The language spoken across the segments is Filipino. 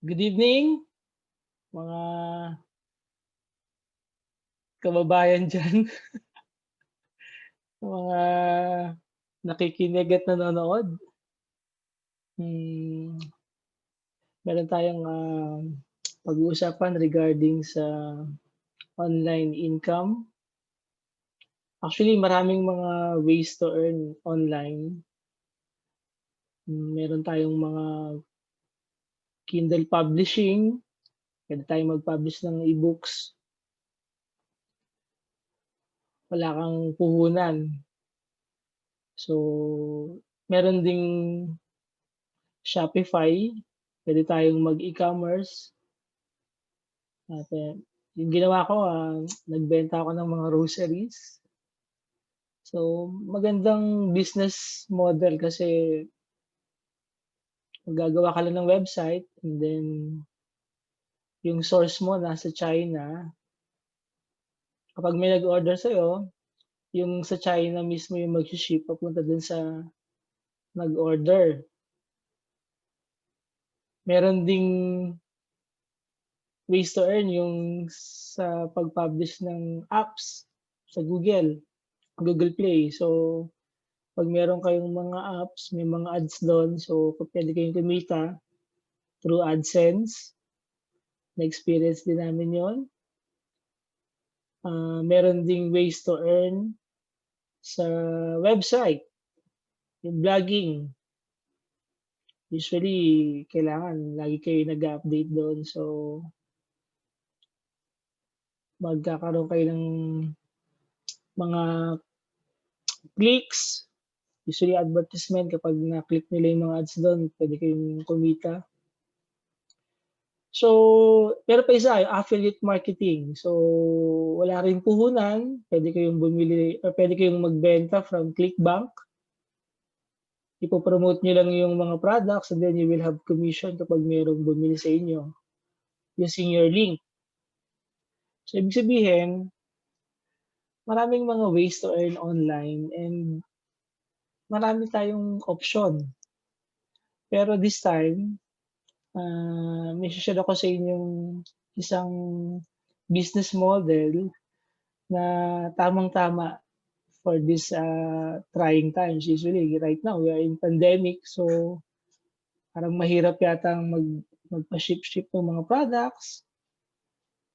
Good evening, mga kababayan diyan, mga nakikinig at nanonood. Hmm, Meron tayong, pag-uusapan regarding sa online income. Actually, maraming mga ways to earn online. Meron tayong mga Kindle publishing, puwede tayong mag-publish ng e-books, wala kang puhunan. So, meron ding Shopify, puwede tayong mag-e-commerce at, yung ginawa ko, nagbenta ako ng mga groceries. So, magandang business model kasi gagawa ka lang ng website and then yung source mo nasa China. Kapag may nag-order sa'yo, yung sa China mismo yung magshi-ship papunta dun sa nag-order. Meron ding ways to earn yung sa pag-publish ng apps sa Google Play. So, 'pag meron kayong mga apps, may mga ads dun, so puwede kayong kumita through AdSense. Na-experience din namin 'yun. Meron ding ways to earn sa website, yung vlogging. Usually kailangan lagi kayo nag-a-update do'n, so magkakaroon kayo ng mga clicks, usually advertisement kapag na-click nila yung mga ads do'n puwede kayong kumita. So, pero pa isa, yung affiliate marketing. So, wala ring puhunan, puwede kayong bumili or puwede kayong magbenta from ClickBank. Ipo-promote niyo lang yung mga products and then you will have commission kapag merong bumili sa inyo using your link. So, ibig sabihin, maraming mga ways to earn online and marami tayong option. Pero this time, may she-share ako sa inyong isang business model na tamang-tama for this, trying times. Usually right now we are in pandemic, so parang mahirap yatang magpa-ship-ship ng mga products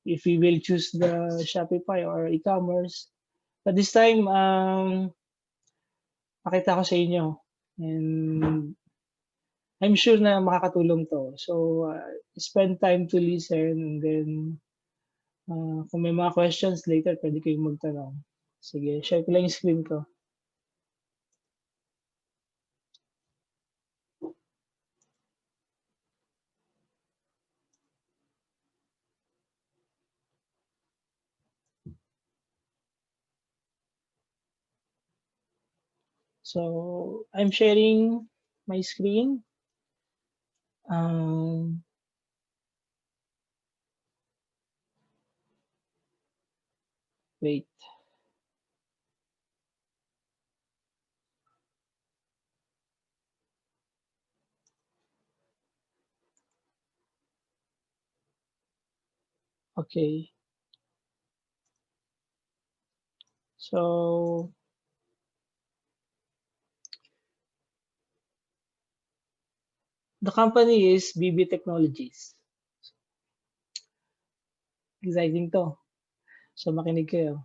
if we will choose the Shopify or e-commerce. But this time, pakita ko sa inyo and I'm sure na makakatulong 'to. So, spend time to listen and then, kung may mga questions later puwede kayong magtanong. Sige, share ko lang yung screen ko. So, I'm sharing my screen. Um, Wait. Okay. So, the company is VBit Technologies. Exciting 'to. So, makinig kayo.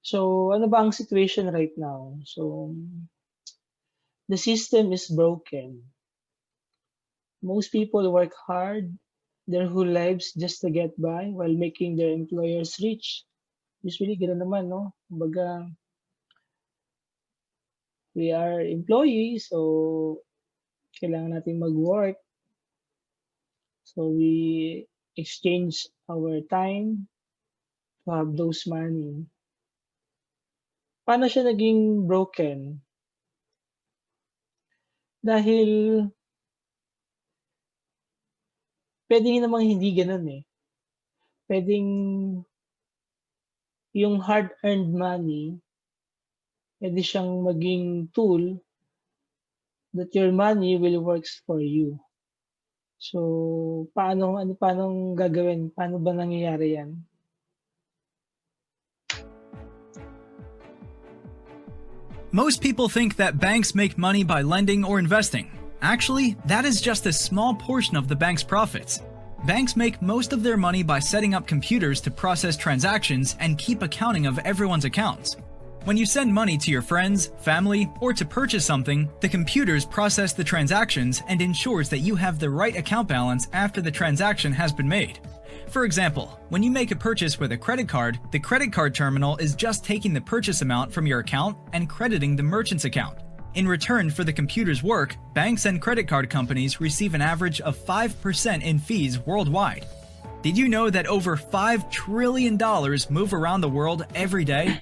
So, ano ba ang situation right now? So, the system is broken. Most people work hard their whole lives just to get by while making their employers rich. Usually gano'n naman 'no, kumbaga we are employees, so kailangan nating mag-work. So we exchange our time to have those money. Paano siya naging broken? Dahil puwede namang hindi gano'n, eh. Puwedeng yung hard-earned money, puwede siyang maging tool that your money will works for you. So, paanong gagawin? Paano ba nangyayari 'yan? Most people think that banks make money by lending or investing. Actually, that is just a small portion of the bank's profits. Banks make most of their money by setting up computers to process transactions and keep accounting of everyone's accounts. When you send money to your friends, family, or to purchase something, the computers process the transactions and ensures that you have the right account balance after the transaction has been made. For example, when you make a purchase with a credit card, the credit card terminal is just taking the purchase amount from your account and crediting the merchant's account. In return for the computer's work, banks and credit card companies receive an average of 5% in fees worldwide. Did you know that over $5 trillion move around the world every day?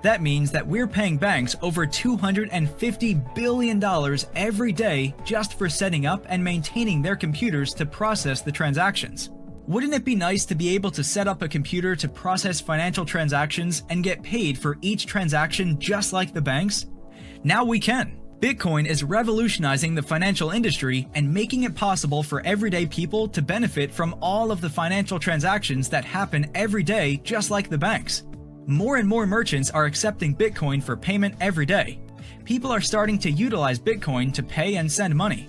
That means that we're paying banks over $250 billion every day just for setting up and maintaining their computers to process the transactions. Wouldn't it be nice to be able to set up a computer to process financial transactions and get paid for each transaction just like the banks? Now we can. Bitcoin is revolutionizing the financial industry and making it possible for everyday people to benefit from all of the financial transactions that happen every day just like the banks. More and more merchants are accepting Bitcoin for payment every day. People are starting to utilize Bitcoin to pay and send money.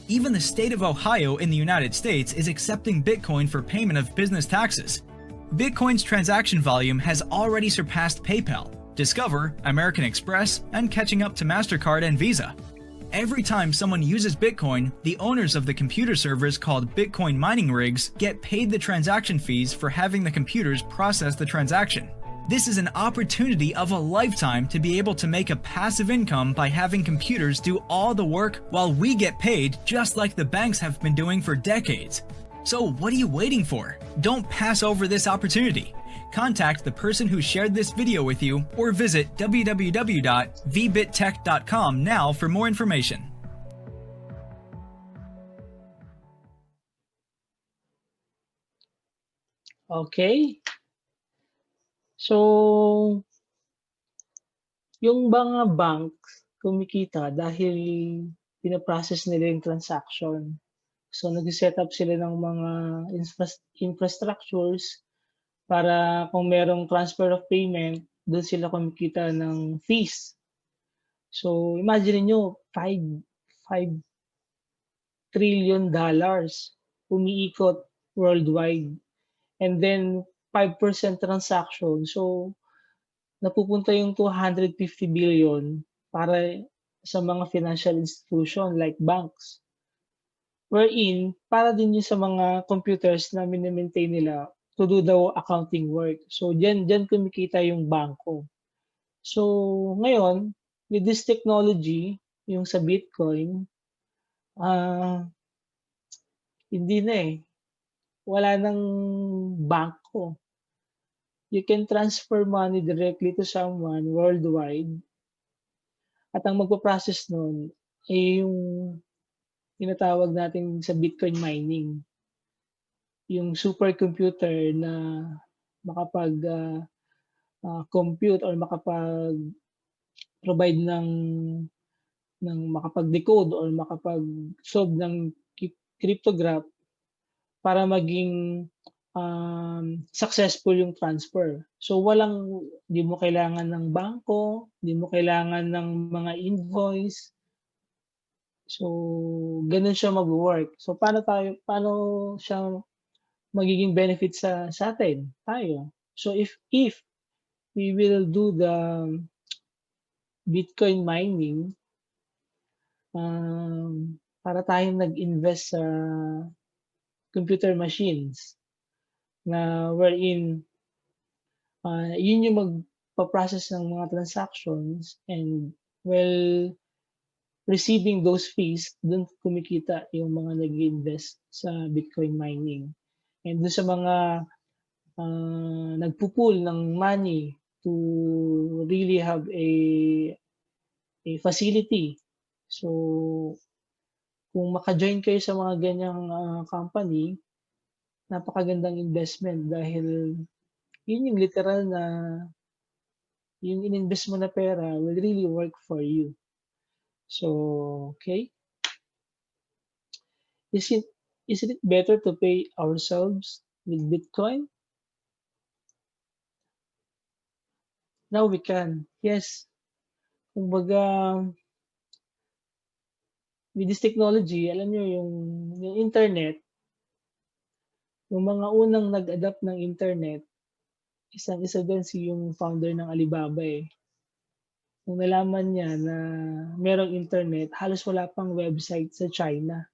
Even the state of Ohio in the United States is accepting Bitcoin for payment of business taxes. Bitcoin's transaction volume has already surpassed PayPal, Discover, American Express, and catching up to Mastercard and Visa. Every time someone uses Bitcoin, the owners of the computer servers called Bitcoin mining rigs get paid the transaction fees for having the computers process the transaction. This is an opportunity of a lifetime to be able to make a passive income by having computers do all the work while we get paid just like the banks have been doing for decades. So what are you waiting for? Don't pass over this opportunity. Contact the person who shared this video with you or visit www.vbittech.com now for more information. Okay. So, yung mga banks kumikita dahil pina-process nila yung transaction. So, nagse-set up sila ng mga infrastructures para kung merong transfer of payment, dun sila kumikita ng fees. So, imagine niyo $5 trillion umiikot worldwide and then 5% transaction. So, napupunta yung 250 billion para sa mga financial institution like banks. Wherein, para din yun sa mga computers na mine-maintain nila to do the accounting work. So, diyan kumikita yung bangko. So, ngayon, with this technology, yung sa Bitcoin, ah, hindi na, eh, wala ng bangko. You can transfer money directly to someone worldwide at ang magpo-process nun ay yung tinatawag natin sa Bitcoin mining, yung supercomputer na makapag, compute or makapag-provide makapag-decode or makapag-solve ng cryptograph para maging, successful yung transfer. So, di mo kailangan ng bangko, di mo kailangan ng mga invoice. So, gano'n siya magwo-work. So, paano siya magiging benefit sa atin, tayo? So, if we will do the Bitcoin mining, para tayong nag-invest sa computer machines na wherein, yun yung magpa-process ng mga transactions and while receiving those fees, dun kumikita yung mga nag-iinvest sa Bitcoin mining. And dun sa mga, nagpo-pool ng money to really have a facility. So, kung maka-join kayo sa mga ganyang, company, napakagandang investment dahil yun yung literal na yung ininvest mo na pera will really work for you. So, okay. Is it isn't it better to pay ourselves with Bitcoin? Now we can. Yes. Kumbaga, with this technology, alam niyo yung internet, yung mga unang nag-adapt ng internet, isang-isa din yung founder ng Alibaba, eh. Nung nalaman niya na merong internet, halos wala pang website sa China.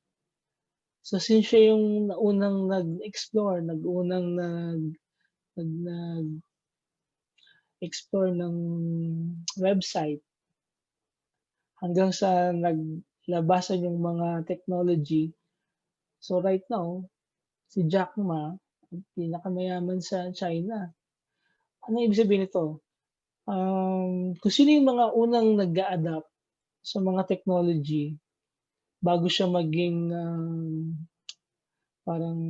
So since siya yung naunang nag-explore, nag-explore ng website hanggang sa naglabasan yung mga technology. So right now, si Jack Ma, ang pinakamayaman sa China. Ano ibig sabihin nito? Kung sino yung mga unang nag-a-adapt sa mga technology bago siya maging, parang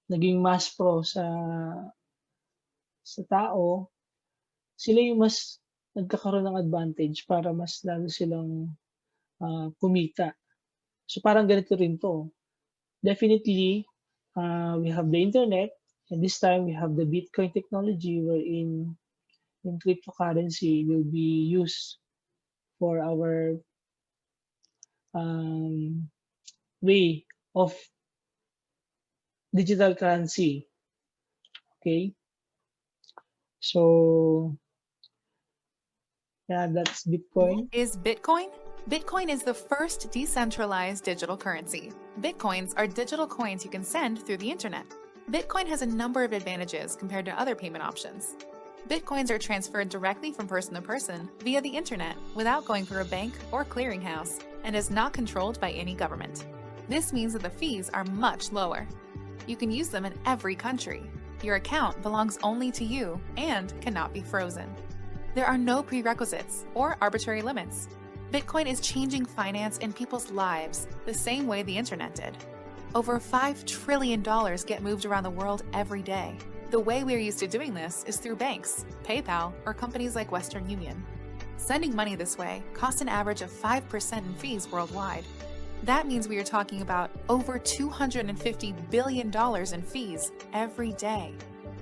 naging mass pro sa tao, sila yung mas nagkakaroon ng advantage para mas lalo silang, kumita. So, parang ganito rin 'to. Definitely, we have the internet, and this time we have the Bitcoin technology wherein yung cryptocurrency will be used for our, um, way of digital currency, okay? So, yeah, that's What Bitcoin. is Bitcoin? Bitcoin is the first decentralized digital currency. Bitcoins are digital coins you can send through the internet. Bitcoin has a number of advantages compared to other payment options. Bitcoins are transferred directly from person to person via the internet without going through a bank or clearinghouse and is not controlled by any government. This means that the fees are much lower. You can use them in every country. Your account belongs only to you and cannot be frozen. There are no prerequisites or arbitrary limits. Bitcoin is changing finance and people's lives the same way the internet did. Over $5 trillion get moved around the world every day. The way we're used to doing this is through banks, PayPal, or companies like Western Union. Sending money this way costs an average of 5% in fees worldwide. That means we are talking about over $250 billion in fees every day.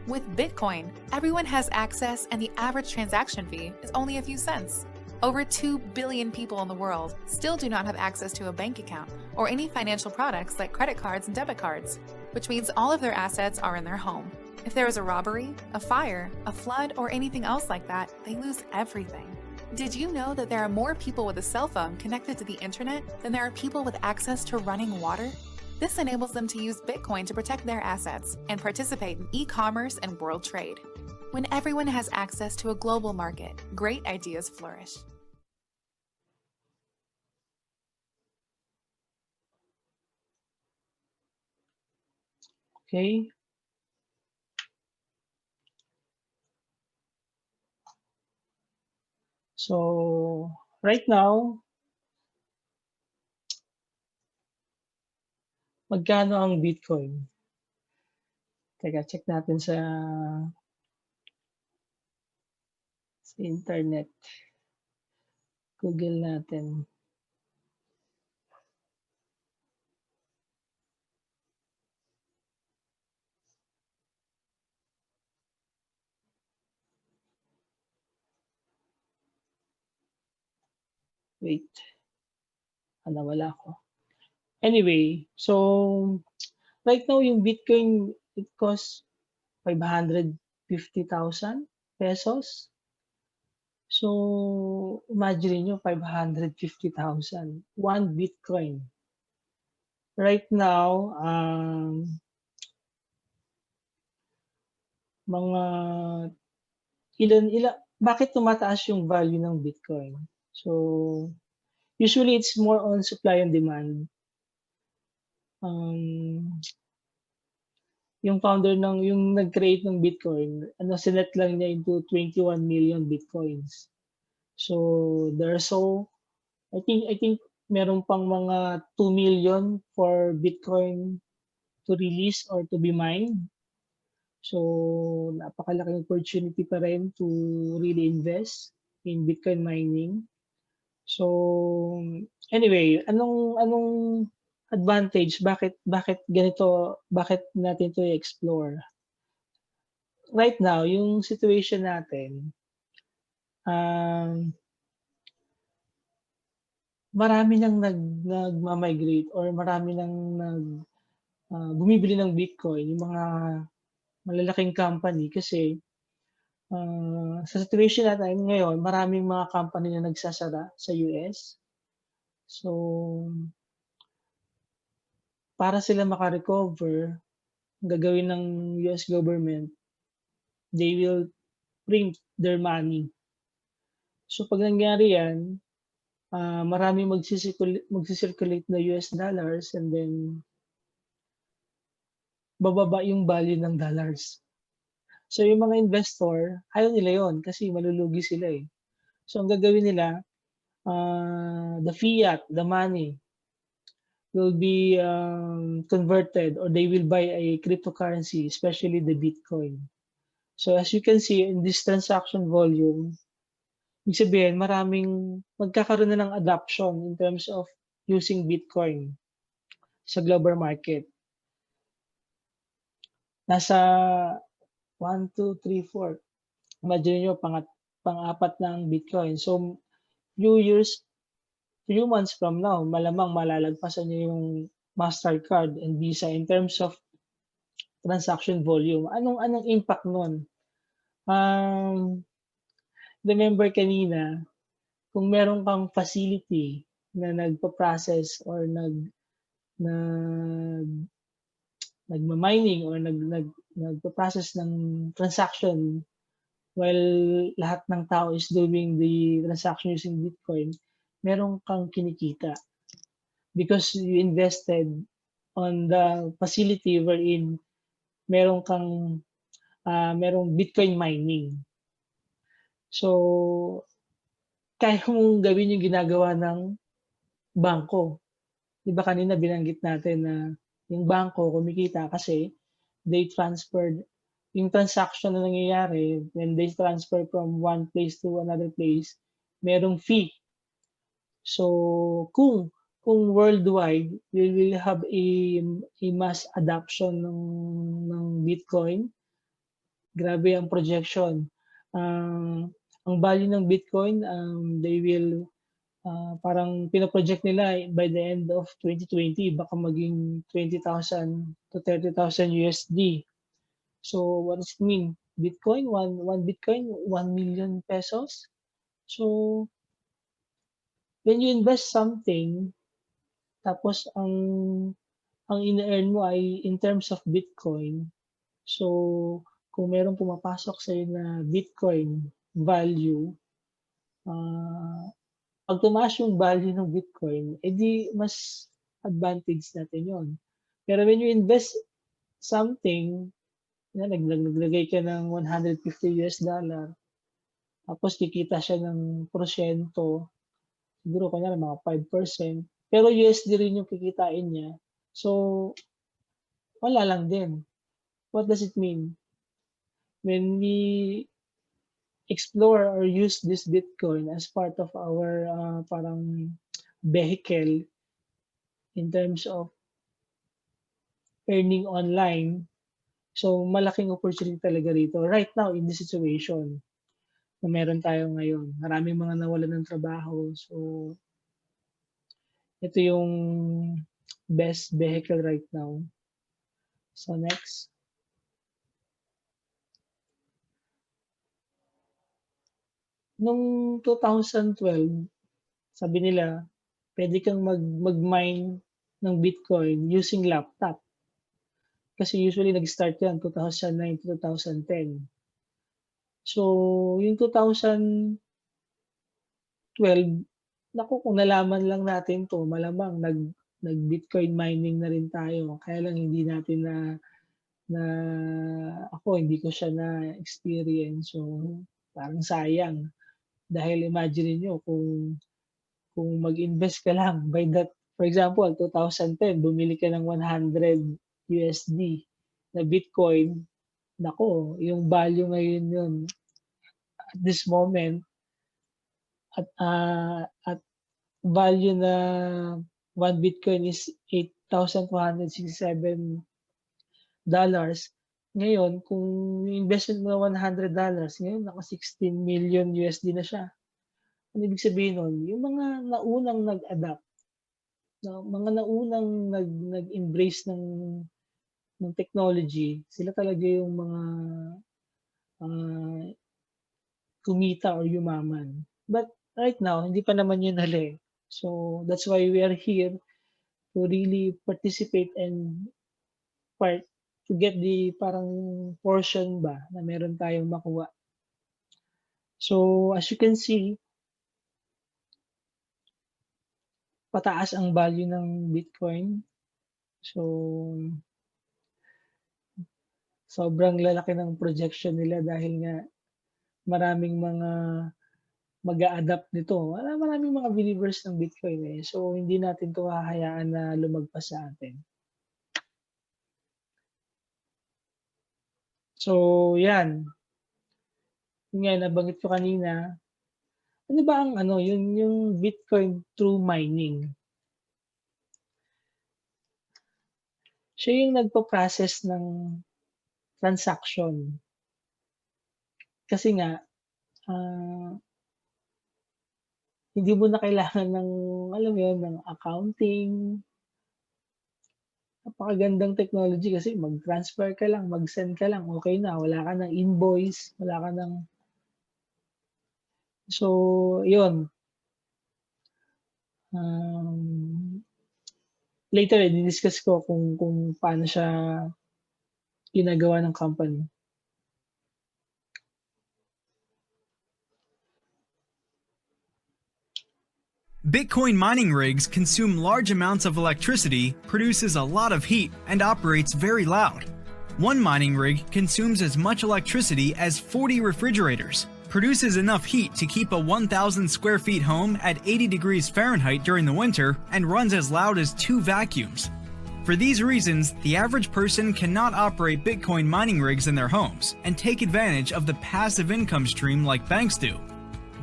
With Bitcoin, everyone has access and the average transaction fee is only a few cents. Over 2 billion people in the world still do not have access to a bank account or any financial products like credit cards and debit cards, which means all of their assets are in their home. If there is a robbery, a fire, a flood, or anything else like that, they lose everything. Did you know that there are more people with a cell phone connected to the internet than there are people with access to running water? This enables them to use Bitcoin to protect their assets and participate in e-commerce and world trade. When everyone has access to a global market, great ideas flourish. Okay? So, right now, magkano ang Bitcoin? Teka, check natin sa internet. Google natin. Wait, nawala ko. Anyway, so right now yung Bitcoin, it costs 550,000 pesos. So, imagine niyo 550,000, 1 Bitcoin. Right now, mga bakit tumataas yung value ng Bitcoin? So, usually it's more on supply and demand. Yung founder yung nag-create ng Bitcoin, sinet lang niya into 21 million Bitcoins. So, I think meron pang mga 2 million for Bitcoin to release or to be mined. So, napakalaking opportunity pa rin to really invest in Bitcoin mining. So, anyway, anong anong advantage, bakit ganito, bakit natin 'to i-explore? Right now, yung situation natin, um, marami ng nagma-migrate or marami ng bumibili ng Bitcoin, yung mga malalaking company kasi, sa situation natin ngayon maraming mga company na nagsasara sa US. So, para sila maka-recover, ang gagawin ng US government, they will print their money. So 'pag nangyari 'yan, maraming magsi-circulate na US dollars and then bababa yung value ng dollars. So yung mga investor, ayaw nila yon kasi malulugi sila, eh. So ang gagawin nila, the fiat, the money will be, converted or they will buy a cryptocurrency, especially the Bitcoin. So as you can see in this transaction volume, ibig sabihin maraming magkakaroon na ng adoption in terms of using Bitcoin sa global market. Nasa 1, 2, 3, 4, imagine niyo pang-apat na ang Bitcoin. So few months from now, malamang malalagpasan niyo yung Mastercard and Visa in terms of transaction volume. Anong impact nun? Remember kanina, kung meron kang facility na nagpa-process or nag nagma-mining or nagpa-process ng transaction while lahat ng tao is doing the transaction using Bitcoin, meron kang kinikita because you invested on the facility wherein meron kang, merong Bitcoin mining. So, kaya mong gawin yung ginagawa ng bangko. 'Di ba kanina binanggit natin na yung bangko kumikita kasi they transferred yung transaction na nangyayari when they transfer from one place to another place, merong fee. So, kung worldwide we will have a mass adoption ng Bitcoin, grabe ang projection. Ang value ng Bitcoin, they will, parang pino-project nila by the end of 2020 baka maging 20,000 to 30,000 USD. So what does it mean? Bitcoin, one Bitcoin, 1 million pesos. So when you invest something, tapos ang ine-earn mo ay in terms of Bitcoin, so kung merong pumapasok sa'yo na Bitcoin value, 'pag tumaas yung value ng Bitcoin, edi mas advantage natin yon. Pero when you invest something, naglagay ka ng $150, tapos kikita siya ng porsiyento, siguro kunyari mga 5%, pero USD rin yung kikitain niya. So, wala lang din. What does it mean? When we explore or use this Bitcoin as part of our, parang vehicle in terms of earning online, so malaking opportunity talaga rito right now in this situation na meron tayo ngayon. Maraming mga nawalan ng trabaho. So, ito yung best vehicle right now. So, next. Nung 2012, sabi nila, pwede kang mag-mine ng Bitcoin using laptop. Kasi usually nag-start yan 2009 to 2010. So, yung 2012, naku kung nalaman lang natin 'to malamang nag-Bitcoin mining na rin tayo. Kaya lang hindi natin na ako hindi ko siya na-experience. So, parang sayang. Dahil imagine niyo kung mag-invest ka lang by that for example, 2010 bumili ka ng $100 USD na Bitcoin, nako, yung value ngayon yun at this moment at value na 1 Bitcoin is $8,467. Ngayon, kung yung investment mo na $100, ngayon naka 16 million USD na siya. Ano ibig sabihin nun? Yung mga naunang nag-adapt, mga naunang nag-embrace ng technology, sila talaga yung mga kumita or yumaman. But right now, hindi pa naman yun hali. So that's why we are here to really participate and part to get the parang portion ba na meron tayong makuha. So as you can see, pataas ang value ng Bitcoin. So sobrang lalaki ng projection nila dahil nga maraming mga mag-a-adapt nito. Maraming mga believers ng Bitcoin eh. So hindi natin 'to hahayaan na lumagpas sa atin. So 'yan. Yun nga nabanggit ko kanina. Ano ba ang ano, yung Bitcoin through mining? Siya yung nagpo-process ng transaction. Kasi nga, hindi mo na kailangan ng, alam mo yun, ng accounting. Napakagandang technology kasi mag-transfer ka lang, mag-send ka lang, okay na. Wala ka ng invoice, wala ka ng... So, yun. Later, i-discuss ko kung paano siya ginagawa ng company. Bitcoin mining rigs consume large amounts of electricity, produces a lot of heat, and operates very loud. One mining rig consumes as much electricity as 40 refrigerators, produces enough heat to keep a 1,000 square feet home at 80 degrees Fahrenheit during the winter, and runs as loud as 2 vacuums. For these reasons, the average person cannot operate Bitcoin mining rigs in their homes and take advantage of the passive income stream like banks do.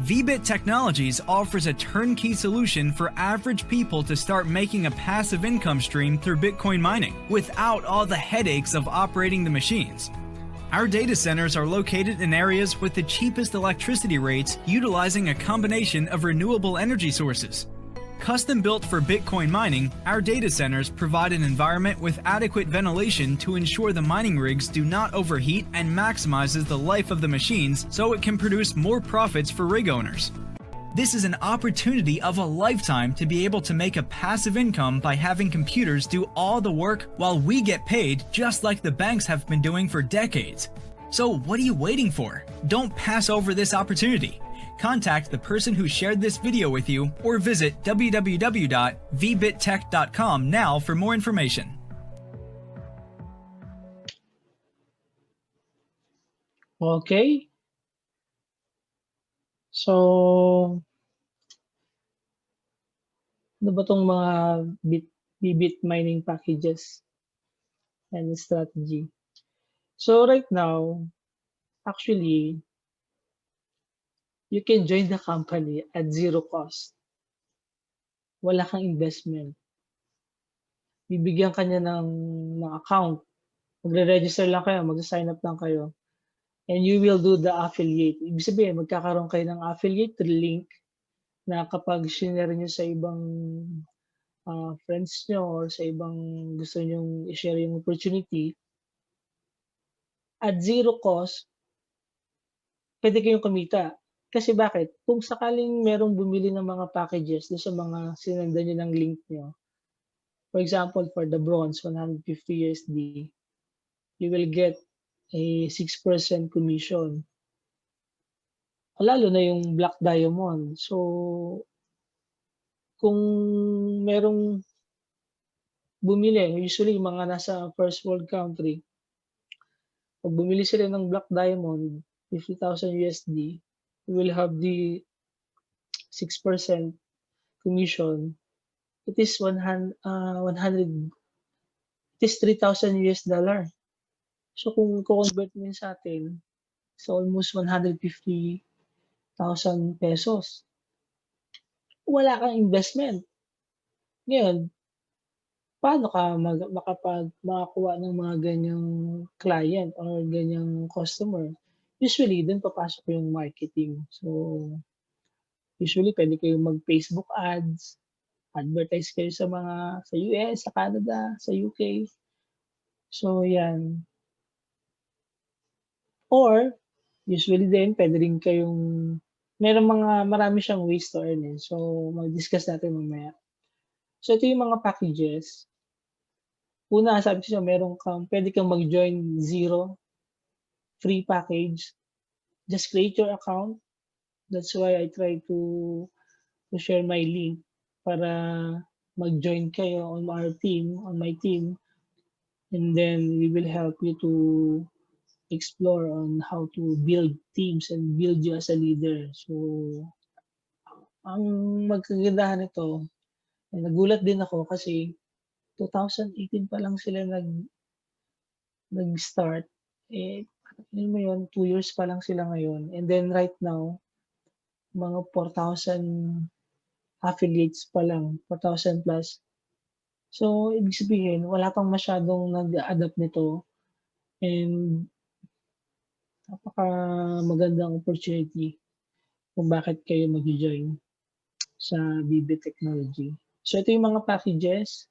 VBit Technologies offers a turnkey solution for average people to start making a passive income stream through Bitcoin mining without all the headaches of operating the machines. Our data centers are located in areas with the cheapest electricity rates, utilizing a combination of renewable energy sources. Custom built for Bitcoin mining, our data centers provide an environment with adequate ventilation to ensure the mining rigs do not overheat and maximizes the life of the machines so it can produce more profits for rig owners. This is an opportunity of a lifetime to be able to make a passive income by having computers do all the work while we get paid, just like the banks have been doing for decades. So what are you waiting for? Don't pass over this opportunity. Contact the person who shared this video with you or visit www.vbittech.com now for more information. Okay. So, ano ba tong mga VBit mining packages and strategy? So right now, actually, you can join the company at zero cost. Wala kang investment. Bibigyan ka niya ng account. Magre-register lang kayo, mag-sign up lang kayo. And you will do the affiliate. Ibig sabihin, magkakaroon kayo ng affiliate link na kapag shinare nyo sa ibang friends nyo or sa ibang gusto nyong i-share yung opportunity, at zero cost, pwede kayong kumita. Kasi bakit? Kung sakaling merong bumili ng mga packages doon sa mga sinenda nyo ng link nyo, for example, for the bronze, 150 USD, you will get a 6% commission. Lalo na yung black diamond. So, kung merong bumili, usually mga nasa first world country, pag bumili sila ng black diamond, 50,000 USD, you will have the 6% commission. It is 100 is $3,000. So kung i-convert mo yun sa atin, it's almost 150,000 pesos. Wala kang investment. Ngayon, paano ka makakuha ng mga ganyang client or ganyang customer? Usually, dun papasok yung marketing. So, usually puwede kayong mag-Facebook ads, advertise kayo sa US, sa Canada, sa UK. So, 'yan. Or usually din puwede rin kayong marami siyang ways to earn, eh. So, discuss natin mamaya. So, ito yung mga packages. Una, sabi ko sa'yo puwede kang mag-join 0 free package. Just create your account. That's why I try to share my link para mag-join kayo on my team, and then we will help you to explore on how to build teams and build you as a leader. So, ang kagandahan nito, nagulat din ako kasi 2018 pa lang sila nag-start, eh, alam mo yun, 2 years pa lang sila ngayon, and then right now, mga 4,000 affiliates pa lang, 4,000 plus. So, ibig sabihin wala pang masyadong nag-a-adapt nito, and napakamagandang opportunity kung bakit kayo magjo-join sa VBit Technology. So, ito yung mga packages.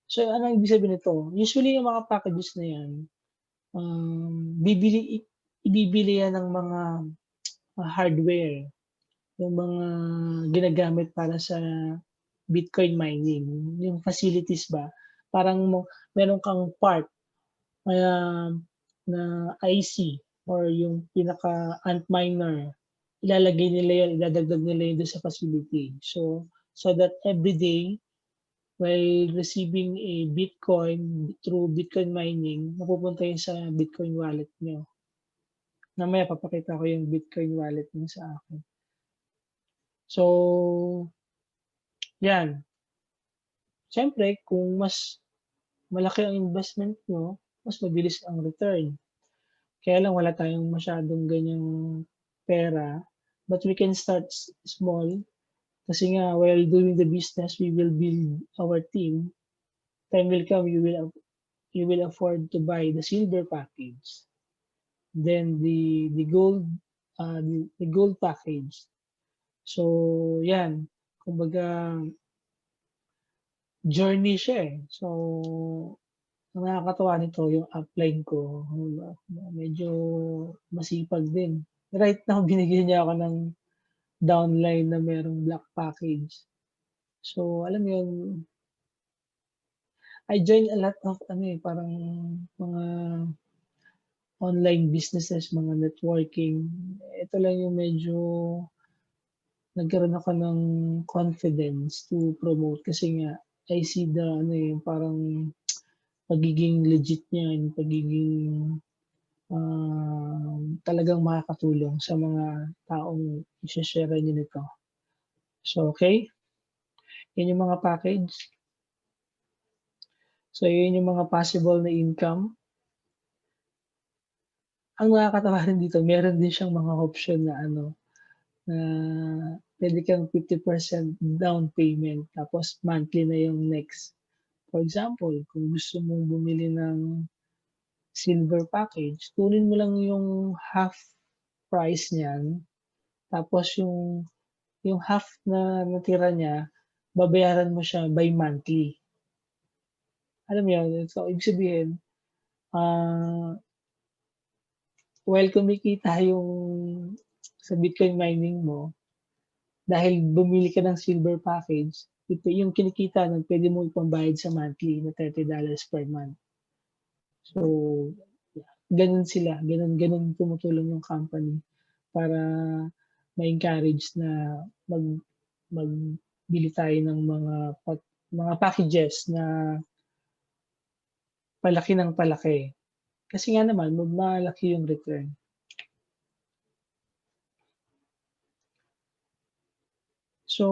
So, ano ibig sabihin nito? Usually yung mga packages na yan, ibibili yan ng mga hardware, yung mga ginagamit para sa Bitcoin mining, yung facilities ba. Parang meron kang part na IC or yung pinaka-Antminer, ilalagay nila yun, idadagdag nila yun dun sa facility. So that every day, while receiving a Bitcoin through Bitcoin mining, mapupunta yun sa Bitcoin wallet nyo. Mamaya papakita ko yung Bitcoin wallet nyo sa akin. So, yan. Siyempre, kung mas malaki ang investment nyo, mas mabilis ang return. Kaya lang wala tayong masyadong ganyang pera, but we can start small kasi nga while doing the business, we will build our team. Time will come, you will afford to buy the silver package, then the gold the gold package. So yan, kumbaga journey siya, eh. So, ang nakakatuwa nito yung upline ko, medyo masipag din. Right now binigyan niya ako ng downline na merong black package. So, alam mo yun, I joined a lot of parang mga online businesses, mga networking. Ito lang yung medyo nagkaroon ako ng confidence to promote kasi nga I see the parang pagiging legit niya, yung pagiging talagang makakatulong sa mga taong i-she-share niyo nito. So, okay, yan yung mga package. So, yun yung mga possible na income. Ang nakakatawa rin dito, meron din siyang mga option na na pwede kang 50% down payment tapos monthly na yung next. For example, kung gusto mong bumili ng silver package, kunin mo lang yung half price niyan, tapos yung half na natira niya, babayaran mo siya by monthly. Alam mo yun? So, ibig sabihin, while kumikita yung sa Bitcoin mining mo, dahil bumili ka ng silver package, ito yung kinikita nun pwede mo ipambayad sa monthly na $30 per month. So, ganun sila, ganun tumutulong yung company para ma-encourage na magbili tayo ng mga packages na palaki ng palaki. Kasi nga naman malaki yung return. So,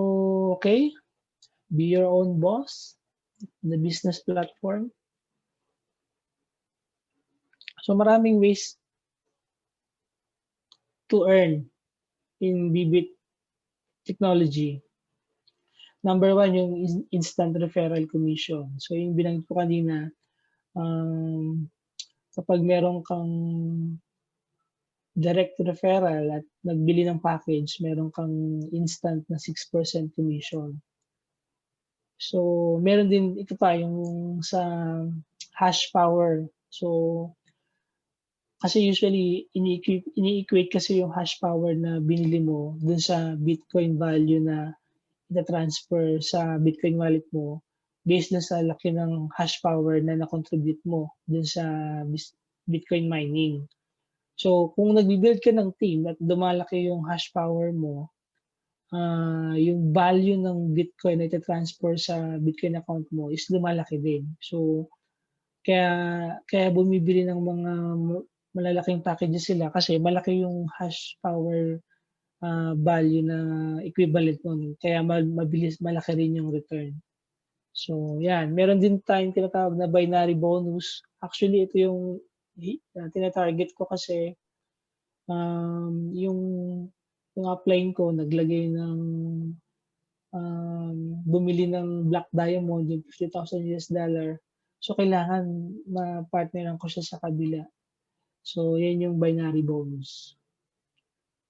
okay, be your own boss, the business platform. So maraming ways to earn in VBit Technology. Number one, yung instant referral commission. So yung binanggit ko kanina, kapag meron kang direct referral at nagbili ng package, meron kang instant na 6% commission. So, meron din ito pa yung sa hash power. So, kasi usually ini-equate kasi yung hash power na binili mo dun sa Bitcoin value na ita-transfer sa Bitcoin wallet mo based na sa laki ng hash power na na-contribute mo dun sa Bitcoin mining. So, kung nagbi-build ka ng team at lumalaki yung hash power mo, yung value ng Bitcoin na ita-transfer sa Bitcoin account mo is lumalaki din. So, kaya bumibili ng mga malalaking packages sila kasi malaki yung hash power, value na equivalent nun. Kaya mabilis malaki rin yung return. So, 'yan. Meron din tayong tinatawag na binary bonus. Actually, ito yung tina-target ko kasi, yung upline ko naglagay ng, bumili ng black diamond, yung $50,000. So, kailangan ma-partneran ko siya sa kabila. So, 'yan yung binary bonus.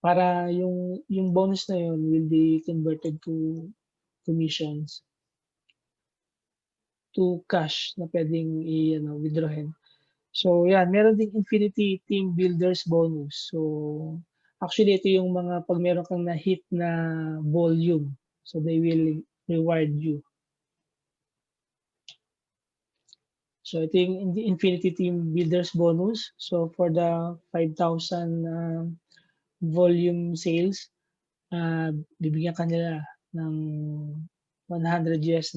Para yung bonus na yun will be converted to commissions, to cash na puwedeng withdrawhin. So, 'yan. Meron ding Infinity Team Builders bonus. So, actually ito yung mga 'pag meron kang na-hit na volume, so they will reward you. So, ito yung Infinity Team Builders bonus. So, for the 5,000 volume sales, bibigyan ka nila ng $100.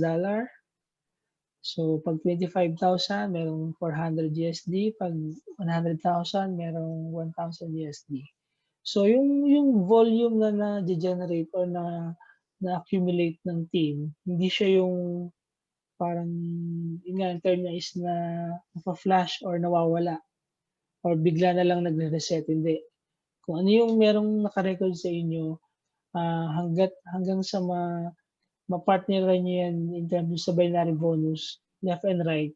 So, 'pag 25,000 merong $400. 'Pag 100,000 merong $1,000. So, yung volume na na-ge-generate or na-accumulate ng team, hindi siya yung parang yun nga ang term niya is na nafa-flash or nawawala or bigla na lang nagre-reset, hindi. Kung ano yung merong naka-record sa inyo, hanggang sa ma-partneran niyo yan in terms sa binary bonus, left and right,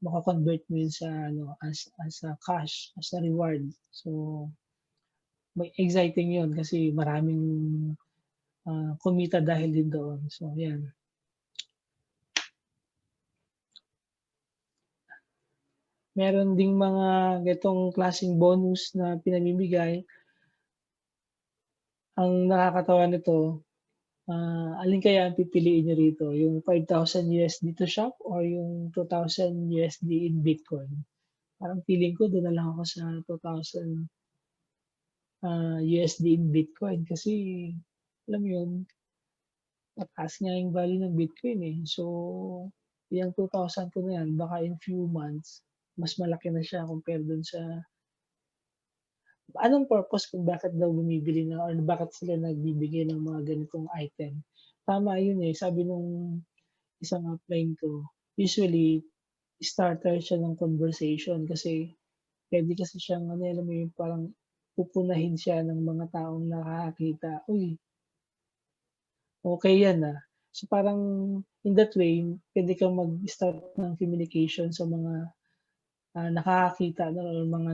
mako-convert mo yun sa as a cash, as a reward. So, may exciting yun kasi maraming, kumita dahil din doon. So, yan. Meron ding mga ganitong klaseng bonus na pinamimigay. Ang nakakatawa nito, alin kaya ang pipiliin niyo rito, yung $5,000 to shop or yung $2,000 in Bitcoin? Parang feeling ko do'n na lang ako sa $2,000 in Bitcoin kasi alam mo yun, mataas nga yung value ng Bitcoin, eh. So, yung 2,000 ko na yan baka in few months mas malaki na siya compare dun sa anong purpose kung bakit daw bumibili na or bakit sila nagbibigay ng mga ganitong item. Tama yun, eh, sabi nung isang upline ko, usually starter siya ng conversation kasi puwede kasi siyang alam mo yun, parang pupunahin siya ng mga taong nakakakita, "Uy, okey yan, ah." So, parang in that way puwede kang mag-start ng communication sa mga, nakakakita nun or mga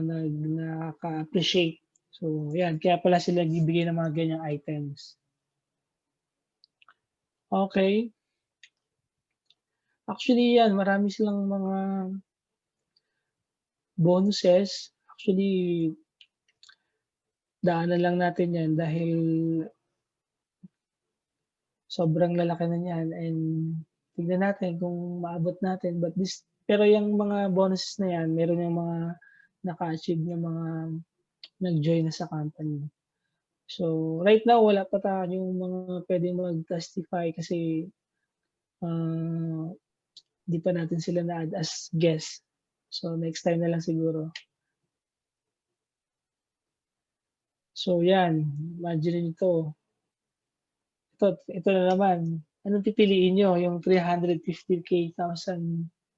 nakaka-appreciate. So, yan kaya pala sila nagbibigay ng mga ganyang items. Okey. Actually yan marami silang mga bonuses. Actually, daanan lang natin yan dahil sobrang lalaki na niyan and tignan natin kung maabot natin pero yung mga bonuses na yan meron yang mga naka-achieve ng mga nag-join na sa company. So, right now wala pa tayong mga puwedeng mag-testify kasi, ah, 'di pa natin sila na-add as guest. So, next time na lang siguro. So, yan imagine nito, ito na naman, anong pipiliin niyo yung 350,000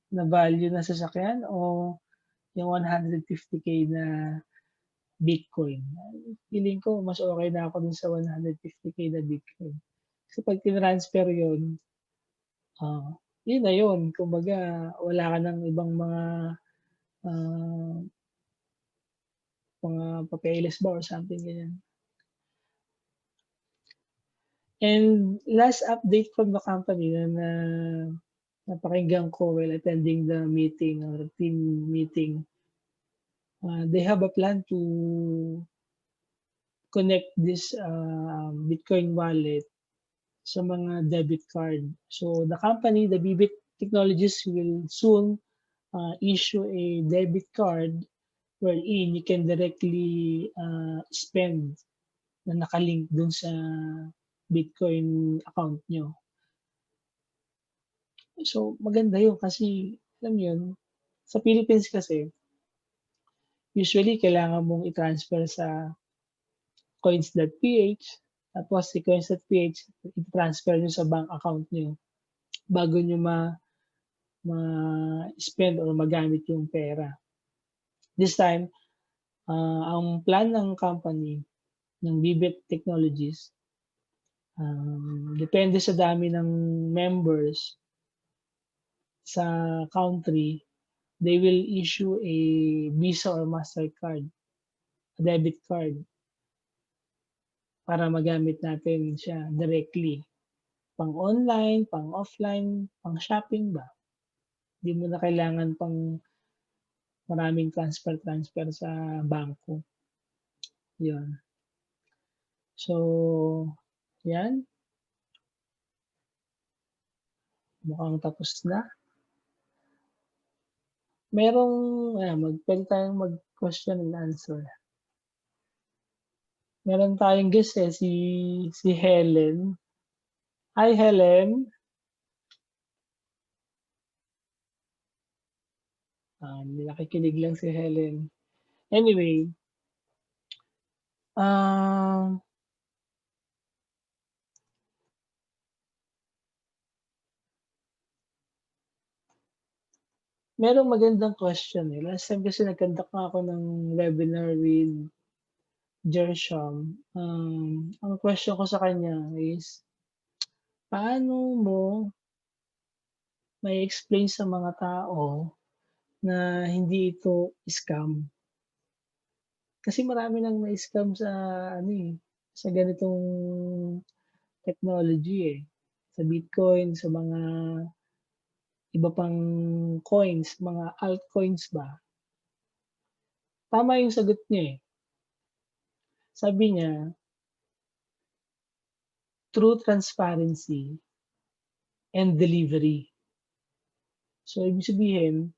na value na sasakyan o yung 150K na Bitcoin. Feeling ko mas okey na ako dun sa 150K na Bitcoin. Kasi 'pag tinransfer yun, yun na yun. Kumbaga wala ka ng ibang ah, mga papeles ba or something ganyan. And last update from the company na napakinggan ko while attending the meeting or team meeting, they have a plan to connect this, Bitcoin wallet sa mga debit card. So the company, the VBit Technologies will soon, issue a debit card wherein you can directly, spend na nakalink dun sa Bitcoin account niyo. So maganda yun kasi alam mo yun, sa Philippines kasi usually kailangan mong i-transfer sa coins.ph, tapos si coins.ph i-transfer niyo sa bank account niyo bago niyo ma-spend or magamit yung pera. This time, ang plan ng company, ng VBit Technologies, depende sa dami ng members sa country, they will issue a Visa or Mastercard, a debit card para magamit natin siya directly. Pang online, pang offline, pang shopping ba. Di mo na kailangan pang maraming transfer sa bangko. Yun. So, yan. Mukhang tapos na. Pwede tayong mag-question and answer. Meron tayong guest si Helen. Hi, Helen. Nakikinig lang si Helen. Anyway, merong magandang question, eh. Last time kasi nag-conduct nga ako ng webinar with Jersham. Ang question ko sa kanya is, paano mo mai-explain sa mga tao na hindi ito scam? Kasi marami ng na-scam sa ano, eh, sa ganitong technology, eh. Sa Bitcoin, sa mga iba pang coins, mga altcoins ba. Tama yung sagot niya, eh. Sabi niya, "True transparency and delivery." So, ibig sabihin,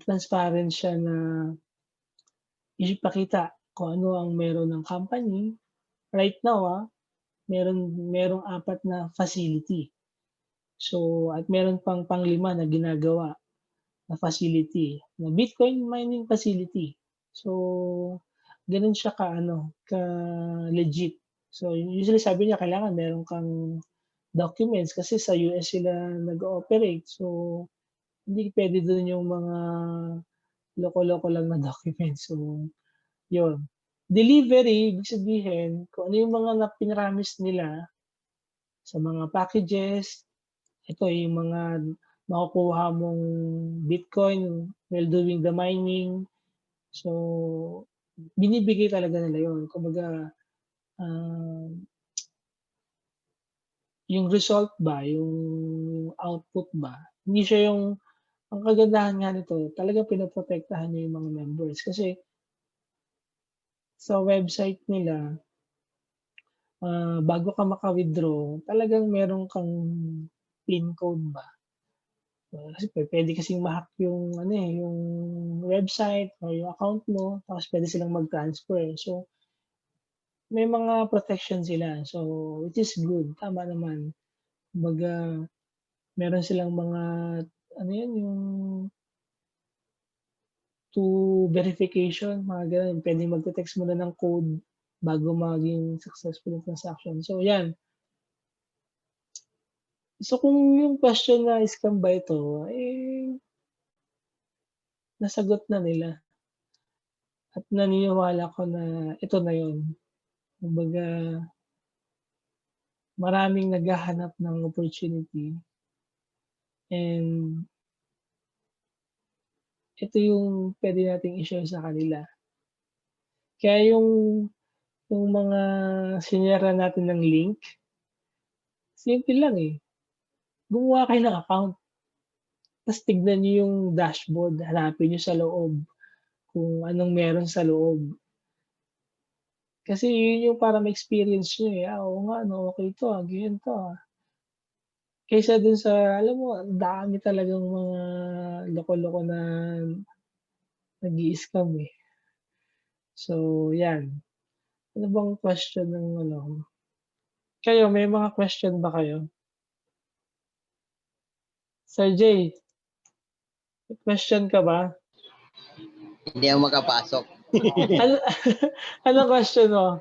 transparent siya na ipakita kung ano ang meron ng company. Right now, merong 4 na facility. So, at meron pang pang-5 na ginagawa na facility, na Bitcoin mining facility. So, gano'n siya ka-legit. So, usually sabi niya kailangan meron kang documents kasi sa US sila nag-ooperate. So, hindi puwede dun yung mga loko-loko lang na documents. So, yun. Delivery, ibig sabihin kung ano yung mga pina-promise nila sa mga packages, ito yung mga makukuha mong Bitcoin while doing the mining. So, binibigay talaga nila yun. Kumbaga, ah, yung result ba, yung output ba, hindi siya yung ang kagandahan nga nito talagang pinoprotektahan niya yung mga members. Kasi sa website nila, bago ka maka-withdraw talagang meron kang PIN code ba. Kasi puwede kasing ma-hack yung ano, eh, yung website or yung account mo tapos puwede silang mag-transfer. So, may mga protection sila. So, which is good, tama naman. Kumbaga meron silang mga ano yun, yung two verification, mga gano'n. Puwedeng magte-text muna ng code bago maging successful yung transaction. So, 'yan. So, kung yung question na scam ba ito, eh, nasagot na nila at naniniwala ko na ito na yun. Kumbaga, maraming naghahanap ng opportunity and ito yung puwede nating i-share sa kanila. Kaya yung mga shinare natin ng link, simple lang, eh. Gumawa kayo ng account, ta's tignan niyo yung dashboard, hanapin niyo sa loob kung anong meron sa loob. Kasi yun yung para ma-experience niyo, eh. Oo nga 'no, okey 'to, ganyan 'to, Kaysa dun sa alam mo ang dami talagang mga loko-loko na nag-i-scam, eh. So, 'yan. Ano bang question ng ano, kayo may mga question ba kayo? Sir Jay, may question ka ba? Hindi ako makapasok. Ano anong question mo?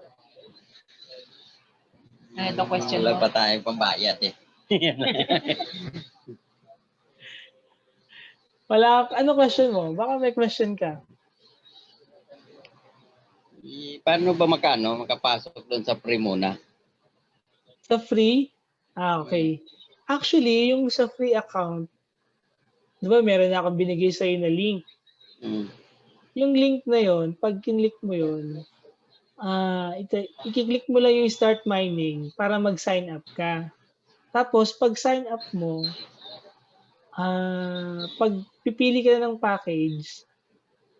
Ano itong question Wala mo? pa tayong pambayad eh. Wala anong question mo? Baka may question ka? Paano ba makapasok doon sa free muna? Sa free? Okay. Actually, yung sa free account, 'di ba meron na akong binigay sa'yo na link. Mm. Yung link na yon, 'pag kinlik mo yon, i-ki-click mo lang yung start mining para mag-sign up ka. Tapos 'pag sign up mo, 'pag pipili ka na ng package,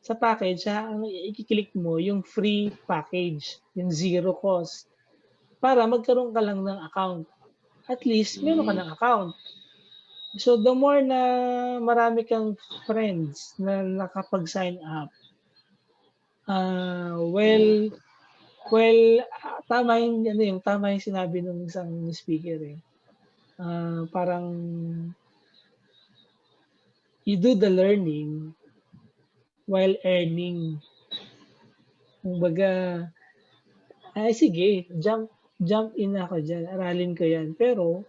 sa package ang i-ki-click mo yung free package, yung zero cost, para magkaroon ka lang ng account. At least meron ka ng account. So, the more na marami kang friends na nakapag-sign up, tama yung sinabi ng isang speaker, eh. Parang you do the learning while earning. Kumbaga, sige, jump in ako diyan, aralin ko 'yan, pero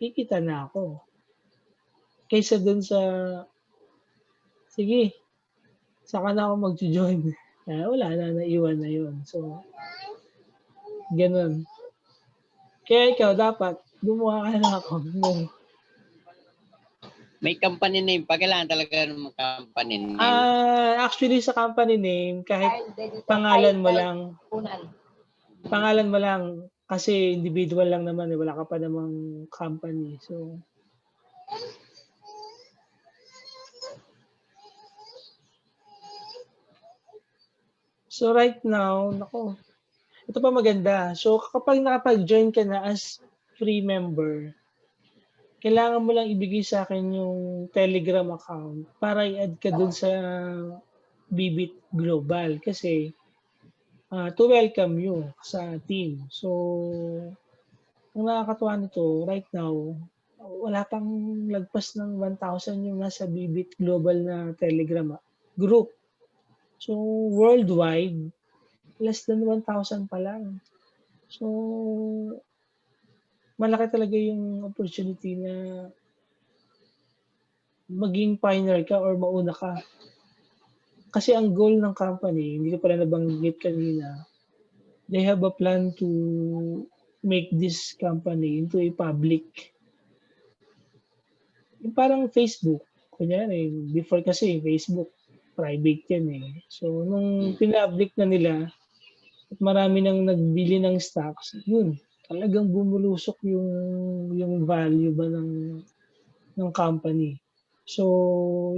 kikita na ako. Kaysa dun sa, sige, saka na ako magjo-join. Wala na, naiwan na 'yun. So, gano'n. Kaya ikaw dapat gumawa ka ng account mo. May company name pa, kailangan talaga ng company name. Actually sa company name, kahit pangalan mo lang kasi individual lang naman, eh, wala ka pa namang company. So right now, naku, ito pa maganda. So kapag nakapag-join ka na as free member, kailangan mo lang ibigay sa akin yung Telegram account para i-add ka dun sa VBit Global kasi to welcome you sa team. So, ang nakakatuwa nito right now, wala pang lagpas ng 1,000 yung nasa VBit Global na Telegram group. So, worldwide, less than 1,000 pa lang. So, malaki talaga yung opportunity na maging pioneer ka or mauna ka. Kasi ang goal ng company, hindi ko pala nabanggit kanina, they have a plan to make this company into a public. Yung parang Facebook. Kunyari, before kasi Facebook, private yan eh. So, nung pinapublic na nila, at marami nang nagbili ng stocks, yun, talagang bumulusok yung value ba ng company. So,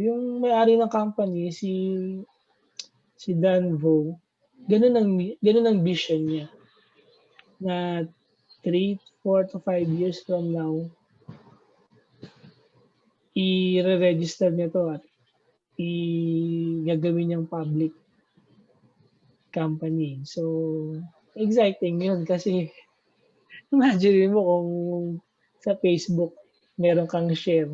yung may-ari ng company, si Danh Vo, ganun ang vision niya. Na 3, 4 to 5 years from now, i-re-register niya to at gagawin niyang public company. So, exciting yun kasi imagine mo kung sa Facebook meron kang share.